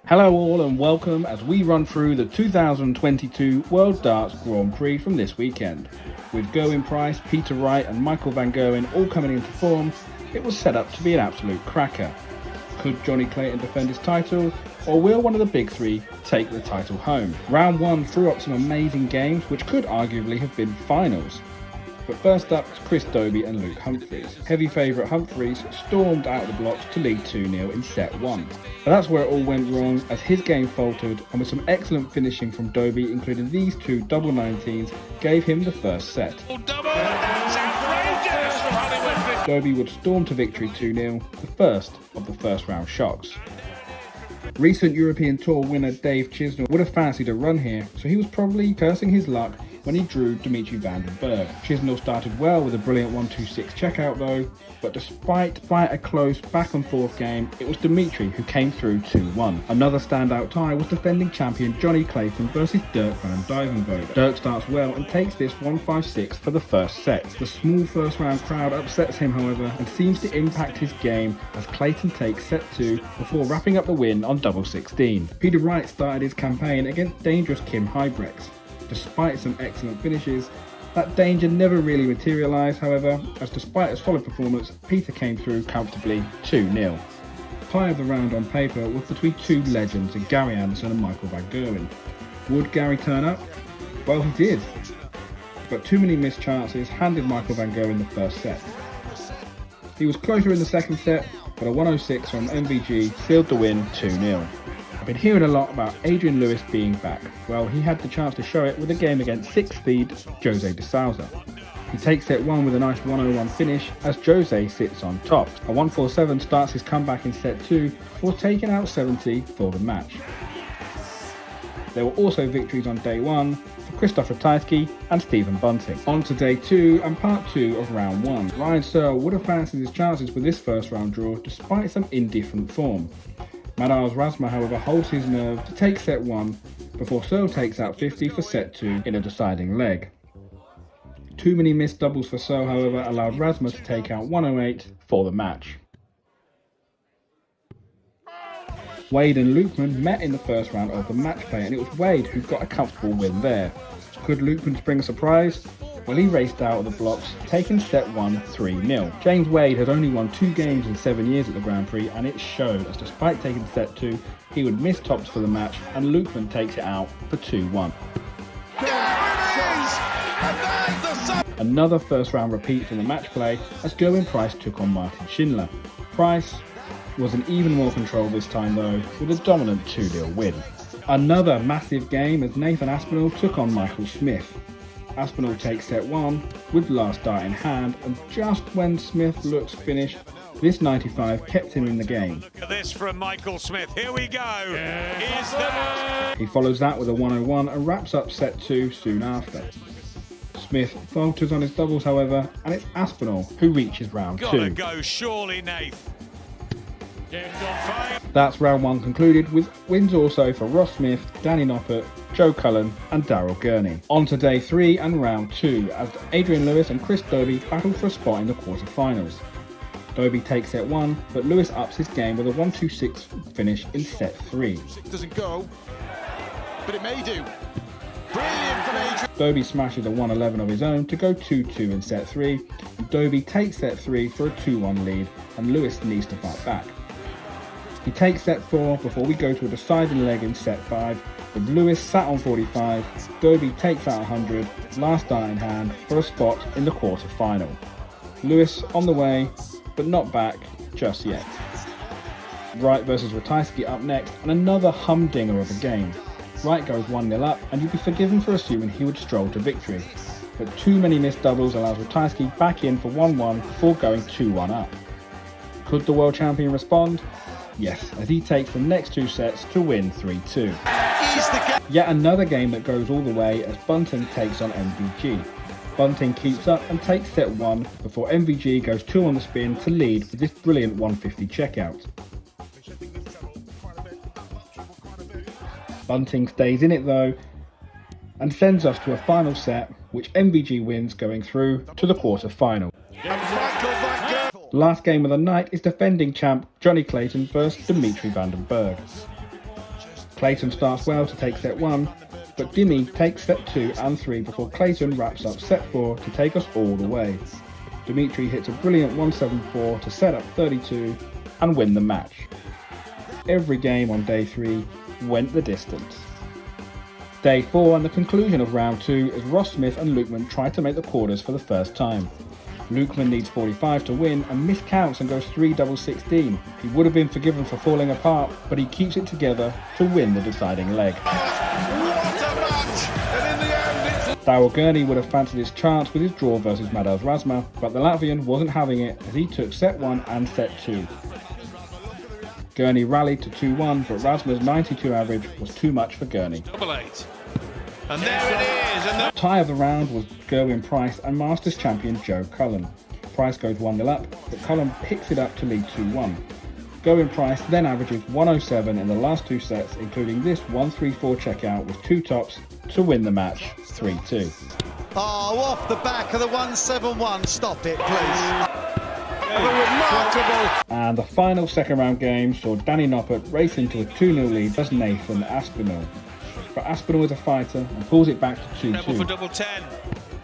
Hello all and welcome as we run through the 2022 World Darts Grand Prix from this weekend. With Gerwyn Price, Peter Wright and Michael van Gerwen all coming into form, it was set up to be an absolute cracker. Could Johnny Clayton defend his title, or will one of the big three take the title home? Round 1 threw up some amazing games which could arguably have been finals. But first up was Chris Dobey and Luke Humphries. Heavy favourite Humphries stormed out of the blocks to lead 2-0 in set 1. But that's where it all went wrong as his game faltered, and with some excellent finishing from Dobey, including these two double 19s, gave him the first set. Dobey would storm to victory 2-0, the first of the first round shocks. Recent European Tour winner Dave Chisnall would have fancied a run here, so he was probably cursing his luck when he drew Dimitri van den Bergh. Chisnall started well with a brilliant 1-2-6 checkout though, but despite a close back and forth game, it was Dimitri who came through 2-1. Another standout tie was defending champion Johnny Clayton versus Dirk van Dijvenbode. Dirk starts well and takes this 1-5-6 for the first set. The small first round crowd upsets him however and seems to impact his game as Clayton takes set 2 before wrapping up the win on double 16. Peter Wright started his campaign against dangerous Kim Huybrechts. Despite some excellent finishes, that danger never really materialised however, as despite a solid performance, Peter came through comfortably 2-0. Tie of the round on paper was between two legends in Gary Anderson and Michael van Gerwen. Would Gary turn up? Well, he did, but too many missed chances handed Michael van Gerwen the first set. He was closer in the second set, but a 106 from MVG sealed the win 2-0. I've been hearing a lot about Adrian Lewis being back. Well, he had the chance to show it with a game against 6th seed Jose de Sousa. He takes set 1 with a nice 101 finish as Jose sits on top. A 147 starts his comeback in set 2 before taking out 70 for the match. There were also victories on day 1 for Christoph Ratajski and Stephen Bunting. On to day 2 and part 2 of round 1. Ryan Searle would have fancied his chances with this first round draw despite some indifferent form. Madars Razma however holds his nerve to take set 1 before Searle takes out 50 for set 2 in a deciding leg. Too many missed doubles for Searle however allowed Razma to take out 108 for the match. Wade and Loopman met in the first round of the match play and it was Wade who got a comfortable win there. Could Loopman spring a surprise? Well, he raced out of the blocks, taking set 1 3-0. James Wade had only won 2 games in 7 years at the Grand Prix and it showed as despite taking set 2, he would miss tops for the match and Loopman takes it out for 2-1. Another first round repeat from the match play as Gerwyn Price took on Martin Schindler. Price was in even more control this time though, with a dominant 2-0 win. Another massive game as Nathan Aspinall took on Michael Smith. Aspinall takes set 1 with last dart in hand, and just when Smith looks finished, this 95 kept him in the game. Look at this from Michael Smith. Here we go. Is that? He follows that with a 101 and wraps up set 2 soon after. Smith falters on his doubles however, and it's Aspinall who reaches round 2. Gotta go, surely, Nath. That's round 1 concluded with wins also for Ross Smith, Danny Noppert, Joe Cullen and Daryl Gurney. On to day 3 and round 2 as Adrian Lewis and Chris Dobey battle for a spot in the quarterfinals. Dobey takes set 1 but Lewis ups his game with a 1-2-6 finish in set 3. Doesn't go, but it may do. Brilliant from Adrian. Dobey smashes a 111 of his own to go 2-2 in set 3 and Dobey takes set 3 for a 2-1 lead and Lewis needs to fight back. He takes set 4 before we go to a deciding leg in set 5 with Lewis sat on 45, Dobey takes out 100, last dart in hand for a spot in the quarter-final. Lewis on the way, but not back just yet. Wright versus Ratajski up next and another humdinger of a game. Wright goes 1-0 up and you'd be forgiven for assuming he would stroll to victory, but too many missed doubles allows Ratajski back in for 1-1 before going 2-1 up. Could the world champion respond? Yes, as he takes the next 2 sets to win 3-2. Yet another game that goes all the way as Bunting takes on MVG. Bunting keeps up and takes set 1 before MVG goes 2 on the spin to lead with this brilliant 150 checkout. Bunting stays in it though and sends us to a final set which MVG wins going through to the quarter-final. The last game of the night is defending champ Johnny Clayton versus Dimitri van den Bergh. Clayton starts well to take set 1, but Dimi takes set 2 and 3 before Clayton wraps up set 4 to take us all the way. Dimitri hits a brilliant 174 to set up 32 and win the match. Every game on day 3 went the distance. Day 4 and the conclusion of round 2 as Ross Smith and Lukeman try to make the quarters for the first time. Lukeman needs 45 to win and miscounts and goes 3 double 16. He would have been forgiven for falling apart, but he keeps it together to win the deciding leg. Daryl Gurney would have fancied his chance with his draw versus Madars Razma, but the Latvian wasn't having it as he took set 1 and set 2. Gurney rallied to 2-1, but Razma's 92 average was too much for Gurney. And there it is. And Tie of the round was Gerwin-Price and Masters champion Joe Cullen. Price goes 1-0 up, but Cullen picks it up to lead 2-1. Gerwin-Price then averages 107 in the last 2 sets, including this 1-3-4 checkout with 2 tops to win the match 3-2. Oh, off the back of the 171. Stop it, please. Remarkable. And the final second round game saw Danny Noppert race into a 2-0 lead as Nathan Aspinall. But Aspinall is a fighter and pulls it back to 2-2. for double 10.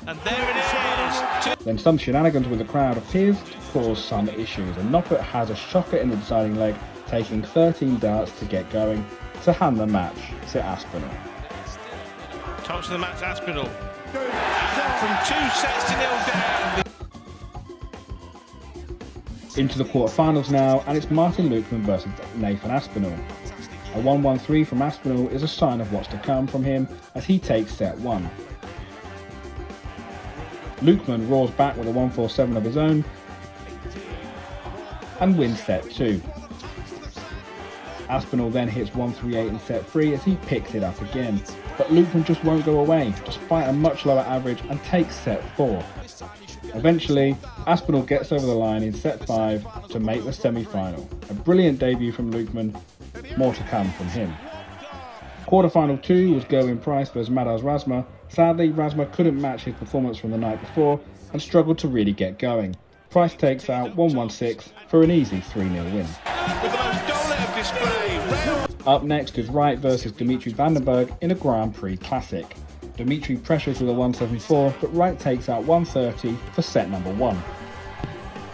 And there it is. Then some shenanigans with the crowd appears to cause some issues, and Noppert has a shocker in the deciding leg, taking 13 darts to get going to hand the match to Aspinall. Tops of the match, Aspinall. From 2 sets to 0 down. Into the quarterfinals now, and it's Martin Lukeman versus Nathan Aspinall. A 1-1-3 from Aspinall is a sign of what's to come from him as he takes set 1. Lukeman roars back with a 1-4-7 of his own and wins set 2. Aspinall then hits 1-3-8 in set 3 as he picks it up again, but Lukeman just won't go away despite a much lower average and takes set 4. Eventually, Aspinall gets over the line in set 5 to make the semi-final. A brilliant debut from Lukeman, more to come from him. Quarterfinal 2 was Gerwin-Price versus Madars Razma. Sadly, Razma couldn't match his performance from the night before and struggled to really get going. Price takes out 1-1-6 for an easy 3-0 win. With the most dominant display. Up next is Wright versus Dimitri Vandenberg in a Grand Prix Classic. Dimitri pressures with a 174, but Wright takes out 130 for set number 1.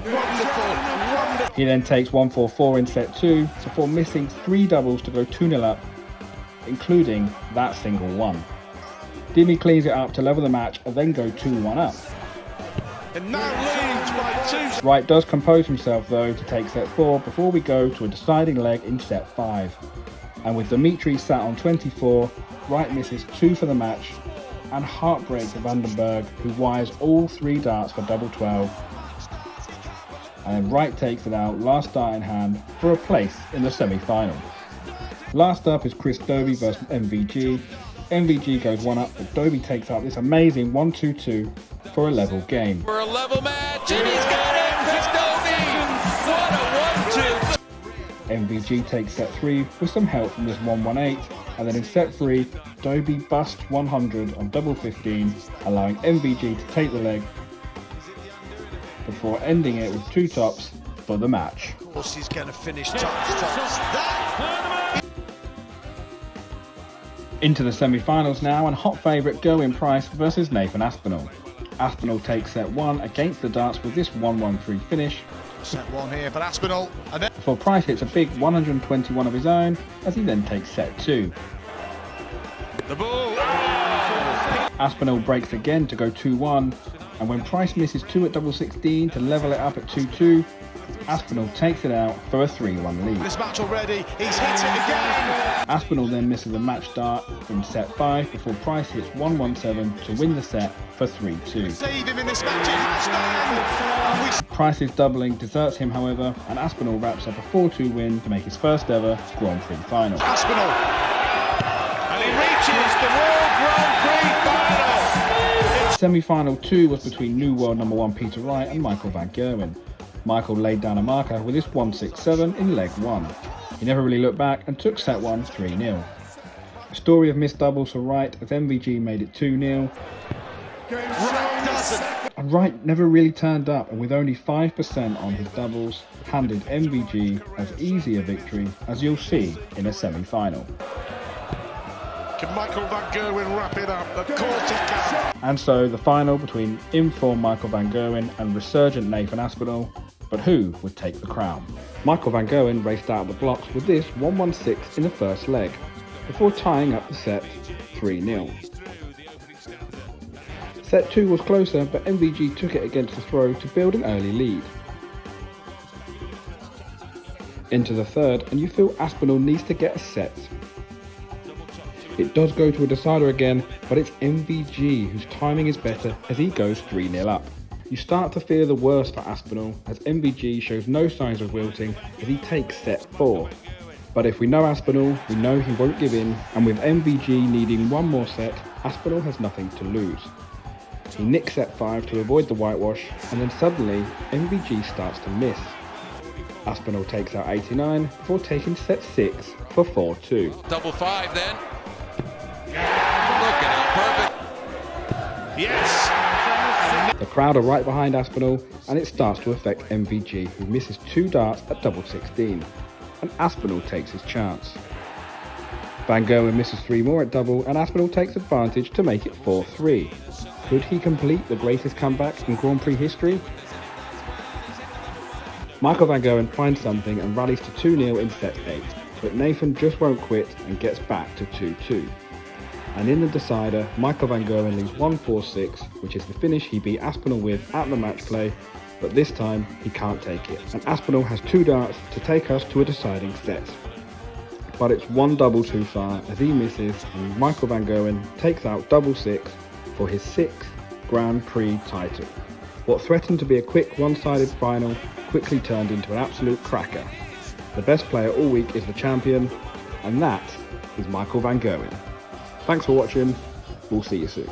Wonderful. He then takes 144 in set 2 before missing 3 doubles to go 2-0 up, including that single one. Dimi cleans it up to level the match and then go 2-1 up. And now leads by 2. Wright does compose himself though to take set 4 before we go to a deciding leg in set 5. And with Dimitri sat on 24, Wright misses 2 for the match and heartbreaks Vandenberg, who wires all 3 darts for double 12. And then Wright takes it out last dart in hand for a place in the semi-final. Last up is Chris Dobie versus MVG. MVG goes 1 up, but Dobie takes out this amazing 1-2-2 for a level game. For a level match, and he's got it, Chris Dobie! What a 1-2! MVG takes set 3 with some help from this 1-1-8, and then in set 3, Dobie busts 100 on double 15, allowing MVG to take the leg before ending it with 2 tops for the match. Of course, he's going to finish tops. Into the semi-finals now, and hot favourite Gerwin-Price versus Nathan Aspinall. Aspinall takes set 1 against the darts with this 1-1-3 finish. Set 1 here for Aspinall. And then Before Price hits a big 121 of his own as he then takes set 2. The ball! Aspinall breaks again to go 2-1, and when Price misses 2 at double 16 to level it up at 2-2, Aspinall takes it out for a 3-1 lead. this match already, he's hit it again. Aspinall then misses a match dart in set 5 before Price hits 1-1-7 to win the set for 3-2. Save him in this match, it has done. Price's doubling deserts him, however, and Aspinall wraps up a 4-2 win to make his first ever Grand Prix final. Aspinall. And he reaches the World Grand Prix final! Semi-final 2 was between new world number 1 Peter Wright and Michael van Gerwen. Michael laid down a marker with his 1-6-7 in leg 1. He never really looked back and took set 1 3-0. A story of missed doubles for Wright as MVG made it 2-0. And Wright never really turned up, and with only 5% on his doubles, handed MVG as easy a victory as you'll see in a semi-final. Can Michael van Gerwen wrap it up? Of course he can. And so the final between informed Michael van Gerwen and resurgent Nathan Aspinall, but who would take the crown? Michael van Gerwen raced out of the blocks with this 1-1-6 in the first leg, before tying up the set 3-0. Set 2 was closer, but MVG took it against the throw to build an early lead. Into the third, and you feel Aspinall needs to get a set. It does go to a decider again, but it's MVG whose timing is better as he goes 3-0 up. You start to fear the worst for Aspinall as MVG shows no signs of wilting as he takes set 4. But if we know Aspinall, we know he won't give in, and with MVG needing one more set, Aspinall has nothing to lose. He nicks set 5 to avoid the whitewash, and then suddenly MVG starts to miss. Aspinall takes out 89 before taking set 6 for 4-2. Double 5 then. Look at it, perfect. Yes! The crowd are right behind Aspinall, and it starts to affect MVG, who misses 2 darts at double 16, and Aspinall takes his chance. Van Gerwen misses 3 more at double, and Aspinall takes advantage to make it 4-3. Could he complete the greatest comeback in Grand Prix history? Michael van Gerwen finds something and rallies to 2-0 in set 8, but Nathan just won't quit and gets back to 2-2. And in the decider, Michael van Gerwen leaves 1-4-6, which is the finish he beat Aspinall with at the match play, but this time he can't take it, and Aspinall has 2 darts to take us to a deciding set. But it's 1 double too far as he misses, and Michael van Gerwen takes out double 6 for his 6th Grand Prix title. What threatened to be a quick one-sided final quickly turned into an absolute cracker. The best player all week is the champion, and that is Michael van Gerwen. Thanks for watching, we'll see you soon.